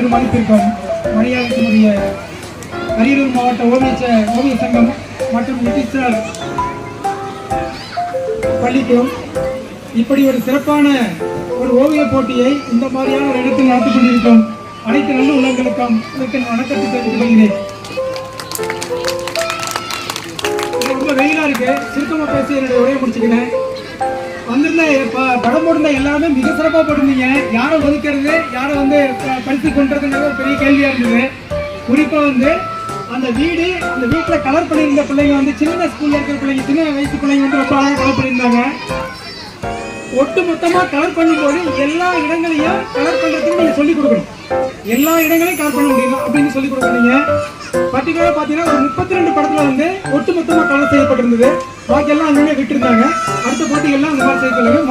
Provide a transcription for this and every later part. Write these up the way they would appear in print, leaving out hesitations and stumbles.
பெருமதிப்பிற்கும் மரியாதைக்குரிய அரியலூர் மாவட்ட ஓவிய சங்கம் மற்றும் இடிசர் பள்ளிக்கும் இப்படி ஒரு சிறப்பான ஒரு ஓவிய போட்டியை இந்த மாதிரியான ஒரு இடத்தில் நடத்தி கொண்டிருக்கும் அனைத்து நல்ல உள்ளங்களுக்கும் வணக்கத்தை தெரிவித்துக் கொள்கிறேன். ரொம்ப வெயிலா இருக்கு, சுருக்கமா பேசி என்னுடைய உரையை முடிச்சுக்கிறேன். வந்திருந்த படம் போட்டிருந்த எல்லாமே மிக சிறப்பாக போட்டிருந்தீங்க. யாரை ஒதுக்கிறது, யாரை பரிசு கொண்டுறதுங்கிறது ஒரு பெரிய கேள்வியா இருந்தது. குறிப்பா அந்த வீட்டில் கலர் பண்ணியிருந்த பிள்ளைங்க சின்ன ஸ்கூல்ல இருக்கிற பிள்ளைங்க, சின்ன வயசு பிள்ளைங்க ரொம்ப அழகாக கலர் பண்ணியிருந்தாங்க. ஒட்டு மொத்தமாக கலர் பண்ணும்போது எல்லா இடங்களையும் கலர் பண்ணுறதுக்கு நீங்கள் சொல்லிக் கொடுக்கணும். எல்லா இடங்களையும் கலர் பண்ண முடியும் அப்படின்னு சொல்லிக் கொடுக்குறீங்க. பர்டிகுலராக பார்த்தீங்கன்னா ஒரு 32 படத்தில் ஒட்டு மொத்தமாக கலர் செய்யப்பட்டிருந்தது. பாக்கி எல்லாம் அங்கே விட்டுருந்தாங்க. அடுத்த போட்டிகள்லாம் அந்த மாதிரி செய்யப்படுறாங்க.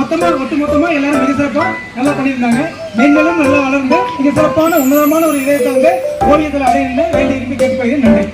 ஒட்டு மொத்தமாக எல்லாரும் மிக சிறப்பாக நல்லா பண்ணியிருந்தாங்க. மென்களும் நல்லா வளர்ந்து மிக சிறப்பான உன்னதமான ஒரு இதயத்தை ஓவியத்தில் அடைய வேண்டி இருந்து கேட்டுக்கொள்கிறேன். நன்றி.